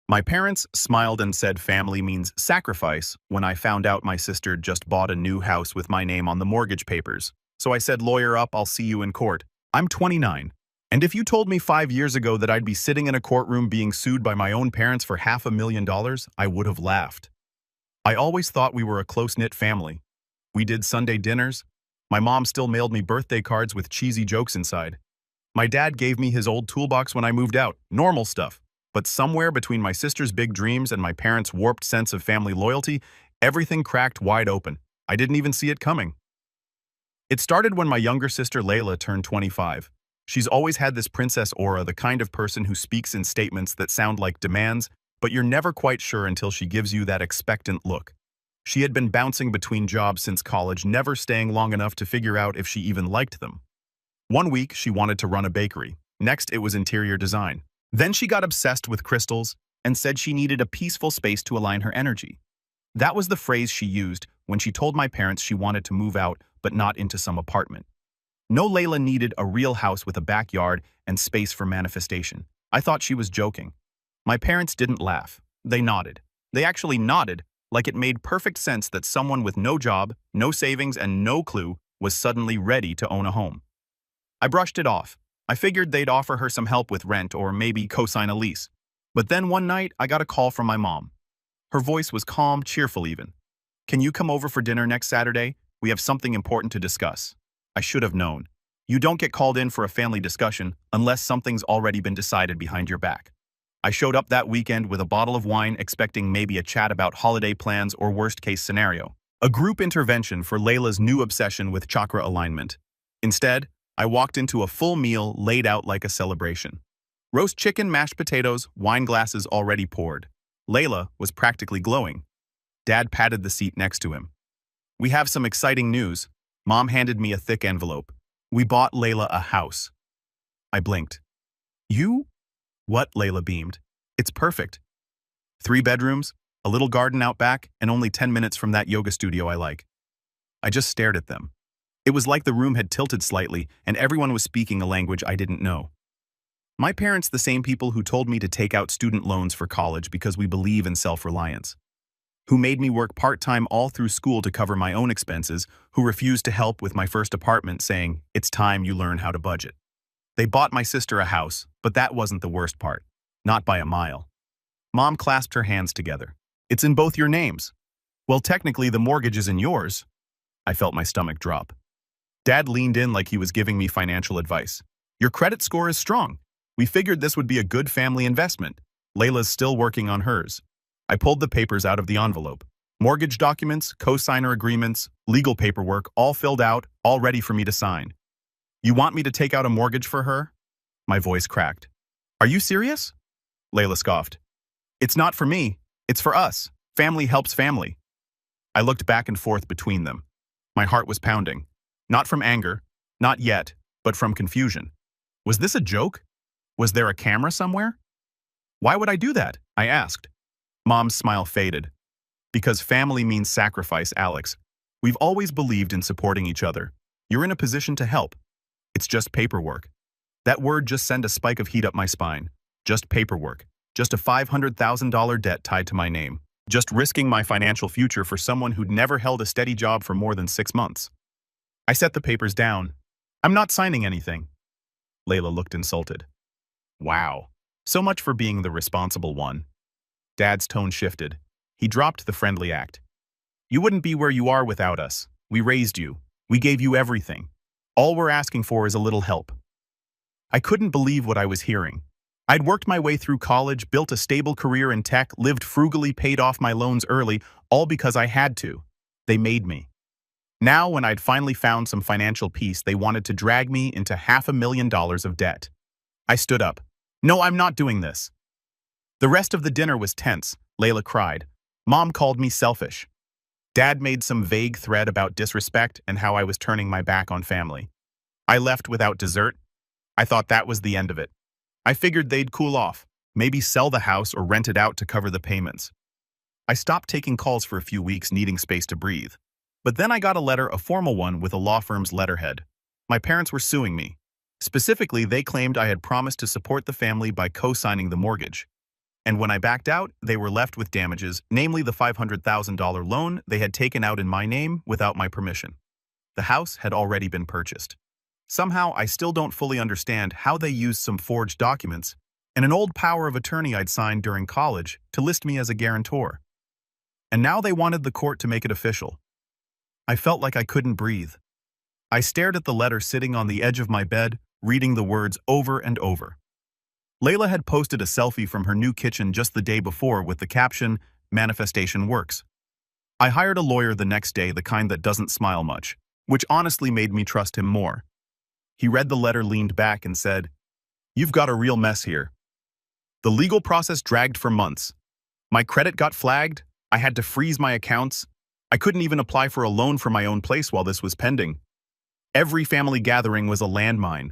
My parents smiled and said family means sacrifice when I found out my sister just bought a new house with my name on the mortgage papers. So I said, lawyer up, I'll see you in court. I'm 29. And if you told me 5 years ago that I'd be sitting in a courtroom being sued by my own parents for $500,000, I would have laughed. I always thought we were a close-knit family. We did Sunday dinners. My mom still mailed me birthday cards with cheesy jokes inside. My dad gave me his old toolbox when I moved out. Normal stuff. But somewhere between my sister's big dreams and my parents' warped sense of family loyalty, everything cracked wide open. I didn't even see it coming. It started when my younger sister Layla turned 25. She's always had this princess aura, the kind of person who speaks in statements that sound like demands, but you're never quite sure until she gives you that expectant look. She had been bouncing between jobs since college, never staying long enough to figure out if she even liked them. One week, she wanted to run a bakery. Next, it was interior design. Then she got obsessed with crystals and said she needed a peaceful space to align her energy. That was the phrase she used when she told my parents she wanted to move out but not into some apartment. No, Layla needed a real house with a backyard and space for manifestation. I thought she was joking. My parents didn't laugh. They nodded. They actually nodded like it made perfect sense that someone with no job, no savings, and no clue was suddenly ready to own a home. I brushed it off. I figured they'd offer her some help with rent or maybe co-sign a lease. But then one night, I got a call from my mom. Her voice was calm, cheerful even. "Can you come over for dinner next Saturday? We have something important to discuss." I should have known. You don't get called in for a family discussion unless something's already been decided behind your back. I showed up that weekend with a bottle of wine, expecting maybe a chat about holiday plans or worst-case scenario. A group intervention for Layla's new obsession with chakra alignment. Instead, I walked into a full meal laid out like a celebration. Roast chicken, mashed potatoes, wine glasses already poured. Layla was practically glowing. Dad patted the seat next to him. "We have some exciting news." Mom handed me a thick envelope. "We bought Layla a house." I blinked. "You?" "What?" Layla beamed. "It's perfect. 3 bedrooms, a little garden out back, and only 10 minutes from that yoga studio I like." I just stared at them. It was like the room had tilted slightly and everyone was speaking a language I didn't know. My parents, the same people who told me to take out student loans for college because we believe in self-reliance, who made me work part-time all through school to cover my own expenses, who refused to help with my first apartment saying, "It's time you learn how to budget." They bought my sister a house, but that wasn't the worst part. Not by a mile. Mom clasped her hands together. "It's in both your names." "Well, technically the mortgage is in yours." I felt my stomach drop. Dad leaned in like he was giving me financial advice. "Your credit score is strong. We figured this would be a good family investment." Layla's still working on hers. I pulled the papers out of the envelope. Mortgage documents, co-signer agreements, legal paperwork, all filled out, all ready for me to sign. "You want me to take out a mortgage for her?" My voice cracked. "Are you serious?" Layla scoffed. "It's not for me. It's for us. Family helps family." I looked back and forth between them. My heart was pounding. Not from anger, not yet, but from confusion. Was this a joke? Was there a camera somewhere? "Why would I do that?" I asked. Mom's smile faded. "Because family means sacrifice, Alex. We've always believed in supporting each other. You're in a position to help. It's just paperwork." That word just sent a spike of heat up my spine. Just paperwork. Just a $500,000 debt tied to my name. Just risking my financial future for someone who'd never held a steady job for more than 6 months. I set the papers down. "I'm not signing anything." Layla looked insulted. "Wow. So much for being the responsible one." Dad's tone shifted. He dropped the friendly act. "You wouldn't be where you are without us. We raised you. We gave you everything. All we're asking for is a little help." I couldn't believe what I was hearing. I'd worked my way through college, built a stable career in tech, lived frugally, paid off my loans early, all because I had to. They made me. Now, when I'd finally found some financial peace, they wanted to drag me into $500,000 of debt. I stood up. "No, I'm not doing this." The rest of the dinner was tense. Layla cried. Mom called me selfish. Dad made some vague threat about disrespect and how I was turning my back on family. I left without dessert. I thought that was the end of it. I figured they'd cool off, maybe sell the house or rent it out to cover the payments. I stopped taking calls for a few weeks, needing space to breathe. But then I got a letter, a formal one with a law firm's letterhead. My parents were suing me. Specifically, they claimed I had promised to support the family by co-signing the mortgage. And when I backed out, they were left with damages, namely the $500,000 loan they had taken out in my name without my permission. The house had already been purchased. Somehow, I still don't fully understand how they used some forged documents and an old power of attorney I'd signed during college to list me as a guarantor. And now they wanted the court to make it official. I felt like I couldn't breathe. I stared at the letter sitting on the edge of my bed, reading the words over and over. Layla had posted a selfie from her new kitchen just the day before with the caption, "Manifestation works." I hired a lawyer the next day, the kind that doesn't smile much, which honestly made me trust him more. He read the letter, leaned back, and said, "You've got a real mess here. The legal process dragged for months. My credit got flagged. I had to freeze my accounts. I couldn't even apply for a loan for my own place while this was pending. Every family gathering was a landmine.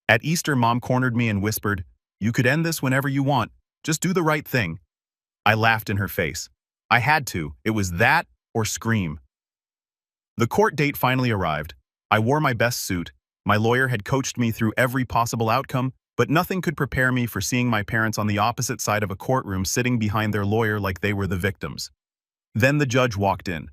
At Easter, Mom cornered me and whispered, 'You could end this whenever you want. Just do the right thing.' I laughed in her face. I had to. It was that or scream." The court date finally arrived. I wore my best suit. My lawyer had coached me through every possible outcome, but nothing could prepare me for seeing my parents on the opposite side of a courtroom sitting behind their lawyer like they were the victims. Then the judge walked in.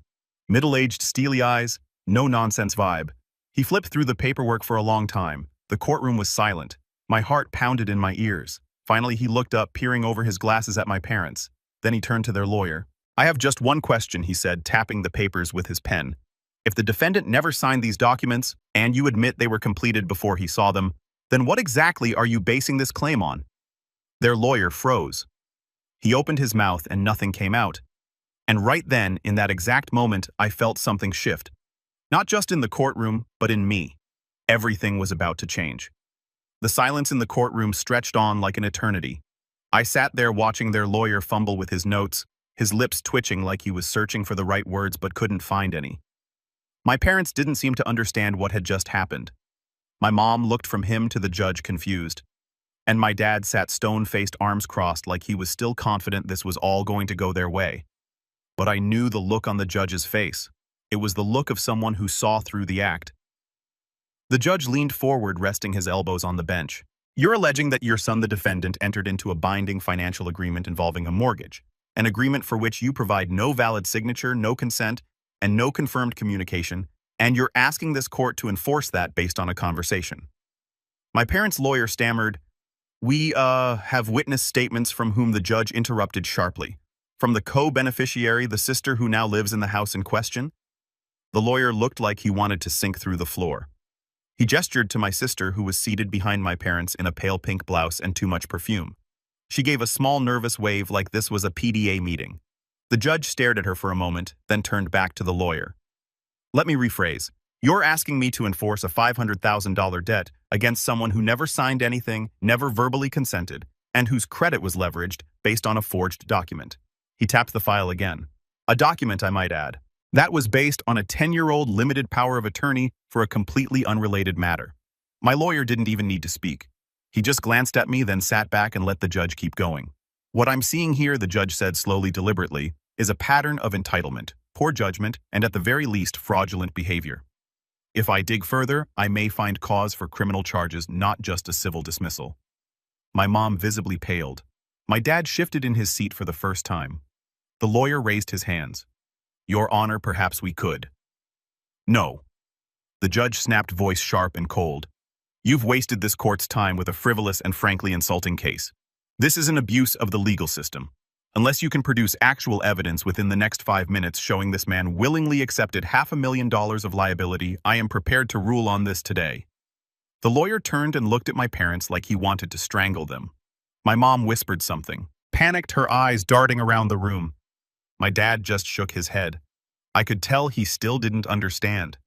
Middle-aged, steely eyes, no-nonsense vibe. He flipped through the paperwork for a long time. The courtroom was silent. My heart pounded in my ears. Finally, he looked up, peering over his glasses at my parents. Then he turned to their lawyer. "I have just one question," he said, tapping the papers with his pen. "If the defendant never signed these documents, and you admit they were completed before he saw them, then what exactly are you basing this claim on?" Their lawyer froze. He opened his mouth and nothing came out. And right then, in that exact moment, I felt something shift. Not just in the courtroom, but in me. Everything was about to change. The silence in the courtroom stretched on like an eternity. I sat there watching their lawyer fumble with his notes, his lips twitching like he was searching for the right words but couldn't find any. My parents didn't seem to understand what had just happened. My mom looked from him to the judge, confused. And my dad sat stone-faced, arms crossed, like he was still confident this was all going to go their way. But I knew the look on the judge's face. It was the look of someone who saw through the act. The judge leaned forward, resting his elbows on the bench. "You're alleging that your son, the defendant, entered into a binding financial agreement involving a mortgage, an agreement for which you provide no valid signature, no consent, and no confirmed communication, and you're asking this court to enforce that based on a conversation." My parents' lawyer stammered, "We, have witness statements," from whom the judge interrupted sharply. "From the co-beneficiary, the sister who now lives in the house in question?" The lawyer looked like he wanted to sink through the floor. He gestured to my sister, who was seated behind my parents in a pale pink blouse and too much perfume. She gave a small nervous wave like this was a PDA meeting. The judge stared at her for a moment, then turned back to the lawyer. "Let me rephrase. You're asking me to enforce a $500,000 debt against someone who never signed anything, never verbally consented, and whose credit was leveraged based on a forged document." He tapped the file again. "A document, I might add. That was based on a 10-year-old limited power of attorney for a completely unrelated matter." My lawyer didn't even need to speak. He just glanced at me, then sat back and let the judge keep going. "What I'm seeing here," the judge said slowly, deliberately, "is a pattern of entitlement, poor judgment, and at the very least, fraudulent behavior. If I dig further, I may find cause for criminal charges, not just a civil dismissal." My mom visibly paled. My dad shifted in his seat for the first time. The lawyer raised his hands. "Your Honor, perhaps we could." "No." The judge snapped, voice sharp and cold. "You've wasted this court's time with a frivolous and frankly insulting case. This is an abuse of the legal system. Unless you can produce actual evidence within the next 5 minutes showing this man willingly accepted $500,000 of liability, I am prepared to rule on this today." The lawyer turned and looked at my parents like he wanted to strangle them. My mom whispered something, panicked, her eyes darting around the room. My dad just shook his head. I could tell he still didn't understand.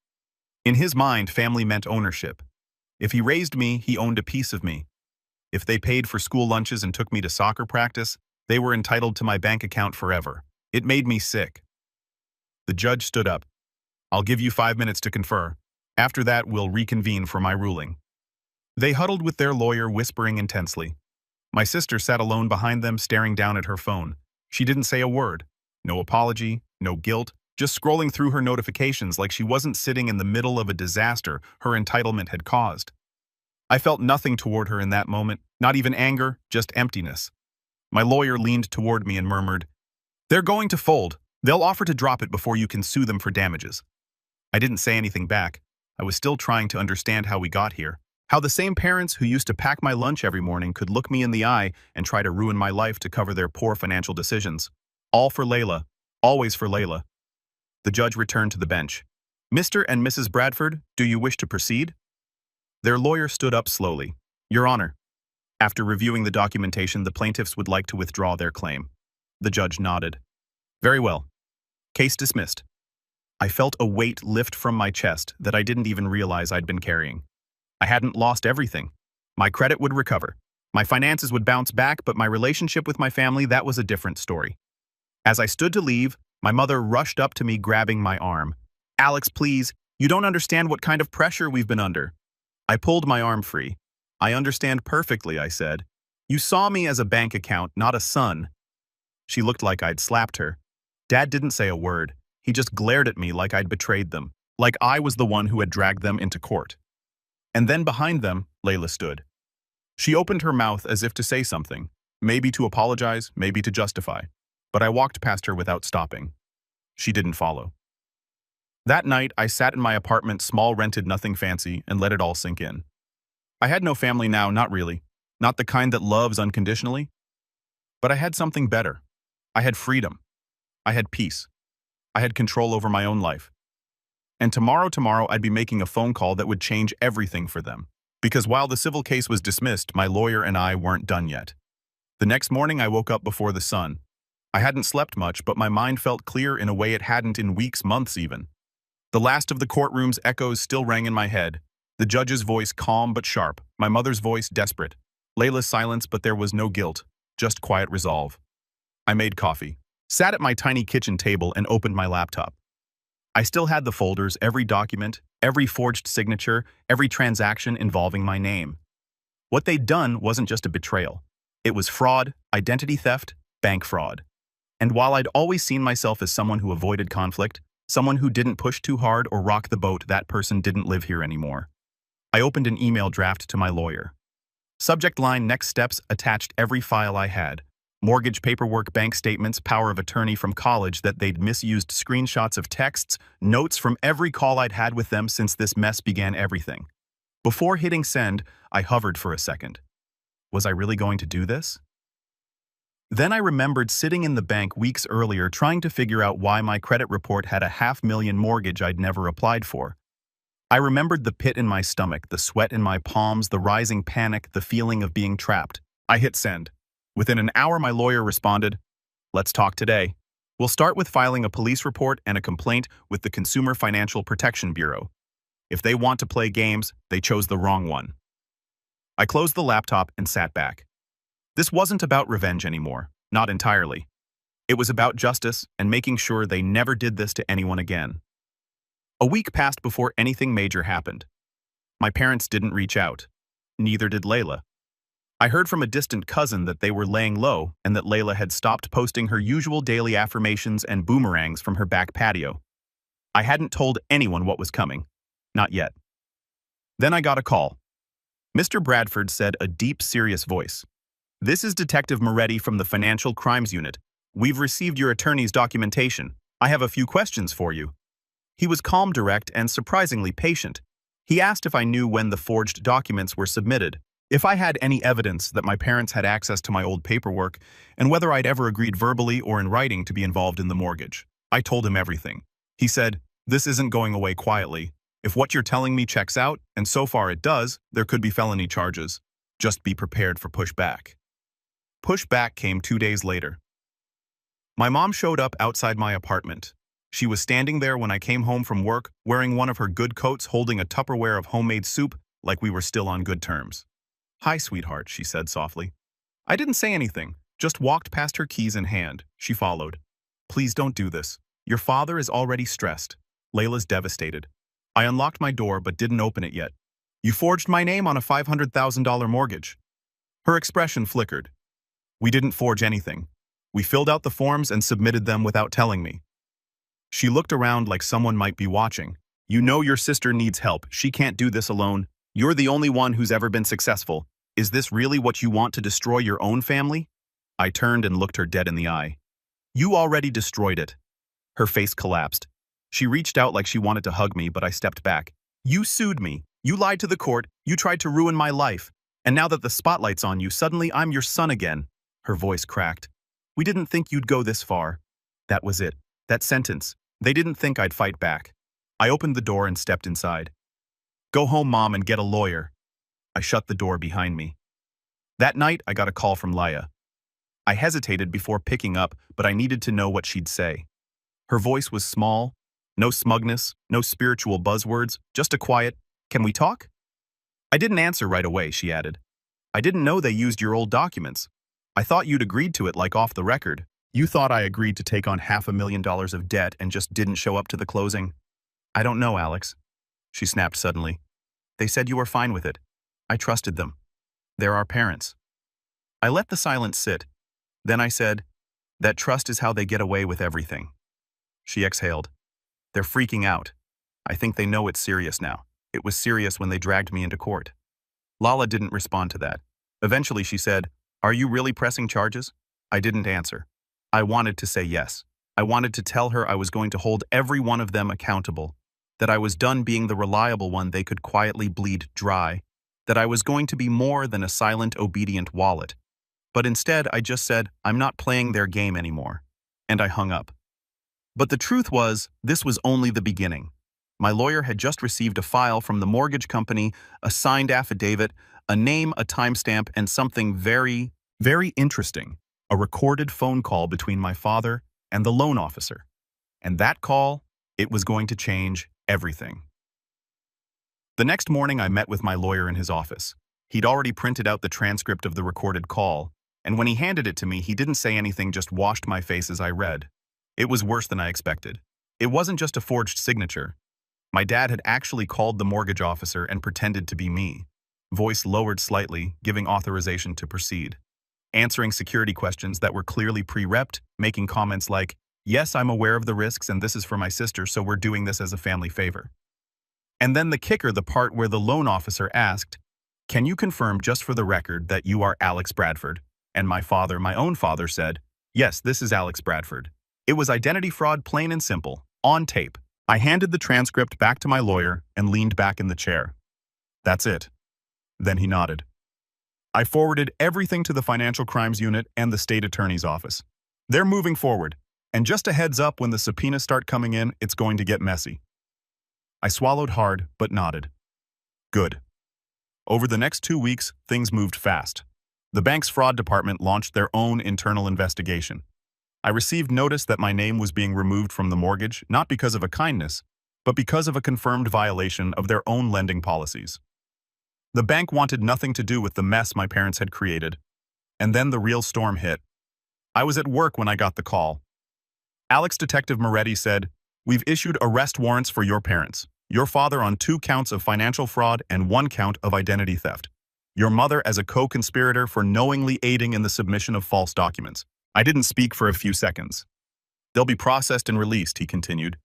In his mind, family meant ownership. If he raised me, he owned a piece of me. If they paid for school lunches and took me to soccer practice, they were entitled to my bank account forever. It made me sick. The judge stood up. "I'll give you 5 minutes to confer. After that, we'll reconvene for my ruling." They huddled with their lawyer, whispering intensely. My sister sat alone behind them, staring down at her phone. She didn't say a word. No apology, no guilt, just scrolling through her notifications like she wasn't sitting in the middle of a disaster her entitlement had caused. I felt nothing toward her in that moment, not even anger, just emptiness. My lawyer leaned toward me and murmured, "They're going to fold. They'll offer to drop it before you can sue them for damages." I didn't say anything back. I was still trying to understand how we got here. How the same parents who used to pack my lunch every morning could look me in the eye and try to ruin my life to cover their poor financial decisions. All for Layla. Always for Layla. The judge returned to the bench. "Mr. and Mrs. Bradford, do you wish to proceed?" Their lawyer stood up slowly. "Your Honor." After reviewing the documentation, the plaintiffs would like to withdraw their claim. The judge nodded. "Very well. Case dismissed." I felt a weight lift from my chest that I didn't even realize I'd been carrying. I hadn't lost everything. My credit would recover. My finances would bounce back, but my relationship with my family, that was a different story. As I stood to leave, my mother rushed up to me, grabbing my arm. "Alex, please, you don't understand what kind of pressure we've been under." I pulled my arm free. "I understand perfectly," I said. "You saw me as a bank account, not a son." She looked like I'd slapped her. Dad didn't say a word. He just glared at me like I'd betrayed them, like I was the one who had dragged them into court. And then behind them, Layla stood. She opened her mouth as if to say something, maybe to apologize, maybe to justify. But I walked past her without stopping. She didn't follow. That night, I sat in my apartment, small, rented, nothing fancy, and let it all sink in. I had no family now, not really. Not the kind that loves unconditionally. But I had something better. I had freedom. I had peace. I had control over my own life. And tomorrow, I'd be making a phone call that would change everything for them. Because while the civil case was dismissed, my lawyer and I weren't done yet. The next morning, I woke up before the sun. I hadn't slept much, but my mind felt clear in a way it hadn't in weeks, months even. The last of the courtroom's echoes still rang in my head. The judge's voice calm but sharp, my mother's voice desperate. Layla's silence, but there was no guilt, just quiet resolve. I made coffee, sat at my tiny kitchen table, and opened my laptop. I still had the folders, every document, every forged signature, every transaction involving my name. What they'd done wasn't just a betrayal. It was fraud, identity theft, bank fraud. And while I'd always seen myself as someone who avoided conflict, someone who didn't push too hard or rock the boat, that person didn't live here anymore. I opened an email draft to my lawyer. Subject line: next steps, attached every file I had. Mortgage paperwork, bank statements, power of attorney from college that they'd misused, screenshots of texts, notes from every call I'd had with them since this mess began everything. Before hitting send, I hovered for a second. Was I really going to do this? Then I remembered sitting in the bank weeks earlier trying to figure out why my credit report had a $500,000 mortgage I'd never applied for. I remembered the pit in my stomach, the sweat in my palms, the rising panic, the feeling of being trapped. I hit send. Within an hour, my lawyer responded, "Let's talk today. We'll start with filing a police report and a complaint with the Consumer Financial Protection Bureau. If they want to play games, they chose the wrong one." I closed the laptop and sat back. This wasn't about revenge anymore, not entirely. It was about justice and making sure they never did this to anyone again. A week passed before anything major happened. My parents didn't reach out. Neither did Layla. I heard from a distant cousin that they were laying low and that Layla had stopped posting her usual daily affirmations and boomerangs from her back patio. I hadn't told anyone what was coming. Not yet. Then I got a call. Mr. Bradford said, a deep, serious voice. "This is Detective Moretti from the Financial Crimes Unit. We've received your attorney's documentation. I have a few questions for you." He was calm, direct, and surprisingly patient. He asked if I knew when the forged documents were submitted, if I had any evidence that my parents had access to my old paperwork, and whether I'd ever agreed verbally or in writing to be involved in the mortgage. I told him everything. He said, "This isn't going away quietly. If what you're telling me checks out, and so far it does, there could be felony charges. Just be prepared for pushback." Pushback came 2 days later. My mom showed up outside my apartment. She was standing there when I came home from work, wearing one of her good coats, holding a Tupperware of homemade soup, like we were still on good terms. "Hi, sweetheart," she said softly. I didn't say anything, just walked past her, keys in hand. She followed. "Please don't do this. Your father is already stressed. Layla's devastated." I unlocked my door but didn't open it yet. "You forged my name on a $500,000 mortgage." Her expression flickered. "We didn't forge anything. We filled out the forms and submitted them without telling me." She looked around like someone might be watching. "You know your sister needs help. She can't do this alone. You're the only one who's ever been successful. Is this really what you want, to destroy your own family?" I turned and looked her dead in the eye. You already destroyed it. Her face collapsed. She reached out like she wanted to hug me, but I stepped back. You sued me. You lied to the court. You tried to ruin my life. And now that the spotlight's on you, suddenly I'm your son again. Her voice cracked. We didn't think you'd go this far. That was it. That sentence. They didn't think I'd fight back. I opened the door and stepped inside. Go home, Mom, and get a lawyer. I shut the door behind me. That night, I got a call from Laya. I hesitated before picking up, but I needed to know what she'd say. Her voice was small, no smugness, no spiritual buzzwords, just a quiet, "Can we talk?" I didn't answer right away, she added. I didn't know they used your old documents. I thought you'd agreed to it like off the record. You thought I agreed to take on $500,000 of debt and just didn't show up to the closing. I don't know, Alex. She snapped suddenly. They said you were fine with it. I trusted them. They're our parents. I let the silence sit. Then I said, that trust is how they get away with everything. She exhaled. They're freaking out. I think they know it's serious now. It was serious when they dragged me into court. Lala didn't respond to that. Eventually she said, Are you really pressing charges? I didn't answer. I wanted to say yes. I wanted to tell her I was going to hold every one of them accountable, that I was done being the reliable one they could quietly bleed dry, that I was going to be more than a silent, obedient wallet. But instead, I just said, I'm not playing their game anymore. And I hung up. But the truth was, this was only the beginning. My lawyer had just received a file from the mortgage company, a signed affidavit, a name, a timestamp, and something very, very interesting, a recorded phone call between my father and the loan officer. And that call, it was going to change everything. The next morning, I met with my lawyer in his office. He'd already printed out the transcript of the recorded call, and when he handed it to me, he didn't say anything, just washed my face as I read. It was worse than I expected. It wasn't just a forged signature. My dad had actually called the mortgage officer and pretended to be me. Voice lowered slightly, giving authorization to proceed. Answering security questions that were clearly pre-repped, making comments like, yes, I'm aware of the risks and this is for my sister, so we're doing this as a family favor. And then the kicker, the part where the loan officer asked, can you confirm just for the record that you are Alex Bradford? And my father, my own father, said, yes, this is Alex Bradford. It was identity fraud, plain and simple, on tape. I handed the transcript back to my lawyer and leaned back in the chair. That's it. Then he nodded. I forwarded everything to the Financial Crimes Unit and the State Attorney's Office. They're moving forward, and just a heads up, when the subpoenas start coming in, it's going to get messy. I swallowed hard, but nodded. Good. Over the next 2 weeks, things moved fast. The bank's fraud department launched their own internal investigation. I received notice that my name was being removed from the mortgage, not because of a kindness, but because of a confirmed violation of their own lending policies. The bank wanted nothing to do with the mess my parents had created. And then the real storm hit. I was at work when I got the call. Alex Detective Moretti said, we've issued arrest warrants for your parents, your father on 2 counts of financial fraud and 1 count of identity theft, your mother as a co-conspirator for knowingly aiding in the submission of false documents. I didn't speak for a few seconds. They'll be processed and released, he continued.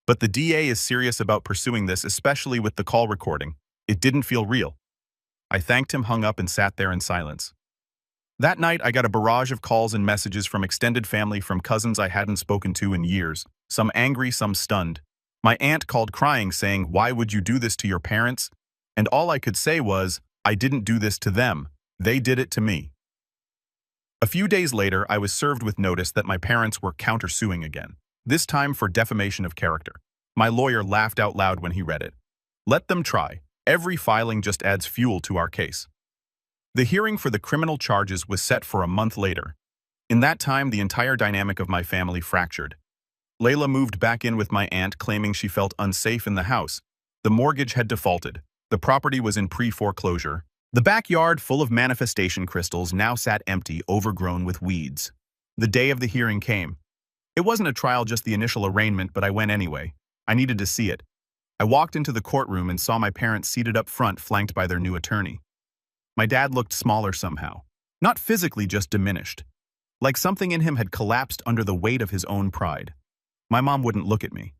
But the DA is serious about pursuing this, especially with the call recording. It didn't feel real. I thanked him, hung up, and sat there in silence. That night, I got a barrage of calls and messages from extended family, from cousins I hadn't spoken to in years, some angry, some stunned. My aunt called crying, saying, why would you do this to your parents? And all I could say was, I didn't do this to them. They did it to me. A few days later, I was served with notice that my parents were countersuing again, this time for defamation of character. My lawyer laughed out loud when he read it. Let them try. Every filing just adds fuel to our case. The hearing for the criminal charges was set for a month later. In that time, the entire dynamic of my family fractured. Layla moved back in with my aunt, claiming she felt unsafe in the house. The mortgage had defaulted. The property was in pre-foreclosure. The backyard, full of manifestation crystals, now sat empty, overgrown with weeds. The day of the hearing came. It wasn't a trial, just the initial arraignment, but I went anyway. I needed to see it. I walked into the courtroom and saw my parents seated up front, flanked by their new attorney. My dad looked smaller somehow. Not physically, just diminished. Like something in him had collapsed under the weight of his own pride. My mom wouldn't look at me.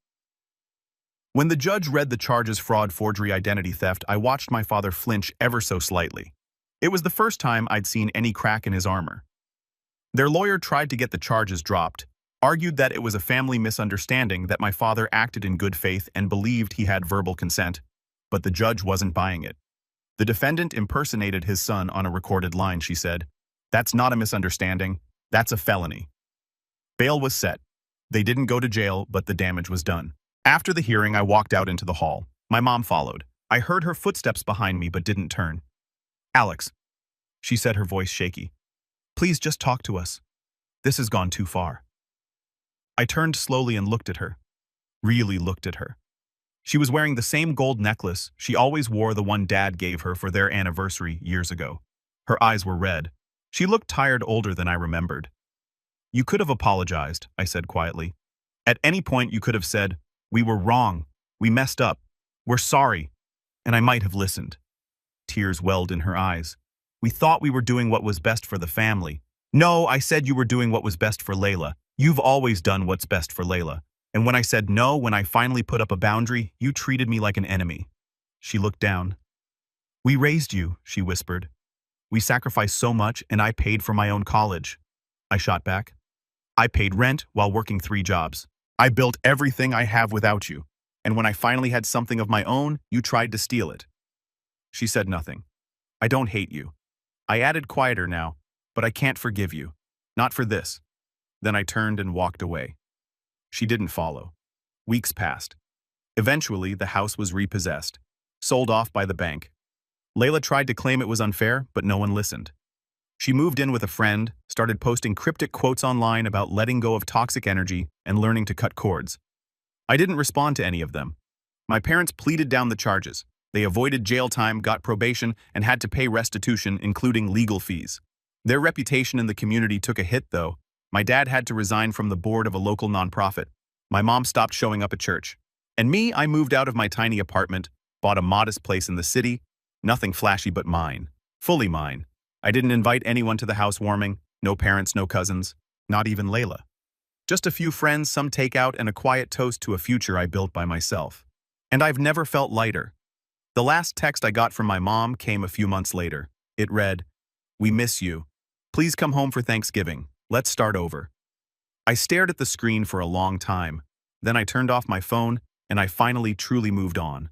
When the judge read the charges, fraud, forgery, identity theft, I watched my father flinch ever so slightly. It was the first time I'd seen any crack in his armor. Their lawyer tried to get the charges dropped, argued that it was a family misunderstanding that my father acted in good faith and believed he had verbal consent, but the judge wasn't buying it. The defendant impersonated his son on a recorded line, she said. That's not a misunderstanding, that's a felony. Bail was set. They didn't go to jail, but the damage was done. After the hearing, I walked out into the hall. My mom followed. I heard her footsteps behind me but didn't turn. Alex, she said, her voice shaky. Please just talk to us. This has gone too far. I turned slowly and looked at her. Really looked at her. She was wearing the same gold necklace she always wore, the one Dad gave her for their anniversary years ago. Her eyes were red. She looked tired, older than I remembered. You could have apologized, I said quietly. At any point you could have said, we were wrong, we messed up, we're sorry, and I might have listened. Tears welled in her eyes. We thought we were doing what was best for the family. No, I said you were doing what was best for Layla. You've always done what's best for Layla. And when I said no, when I finally put up a boundary, you treated me like an enemy. She looked down. We raised you, she whispered. We sacrificed so much, and I paid for my own college. I shot back. I paid rent while working 3 jobs. I built everything I have without you. And when I finally had something of my own, you tried to steal it. She said nothing. I don't hate you. I added quieter now, but I can't forgive you. Not for this. Then I turned and walked away. She didn't follow. Weeks passed. Eventually, the house was repossessed, sold off by the bank. Layla tried to claim it was unfair, but no one listened. She moved in with a friend, started posting cryptic quotes online about letting go of toxic energy and learning to cut cords. I didn't respond to any of them. My parents pleaded down the charges. They avoided jail time, got probation, and had to pay restitution, including legal fees. Their reputation in the community took a hit, though. My dad had to resign from the board of a local nonprofit. My mom stopped showing up at church. And me, I moved out of my tiny apartment, bought a modest place in the city, nothing flashy but mine, fully mine. I didn't invite anyone to the housewarming, no parents, no cousins, not even Layla. Just a few friends, some takeout, and a quiet toast to a future I built by myself. And I've never felt lighter. The last text I got from my mom came a few months later. It read, "We miss you. Please come home for Thanksgiving. Let's start over." I stared at the screen for a long time. Then I turned off my phone, and I finally truly moved on.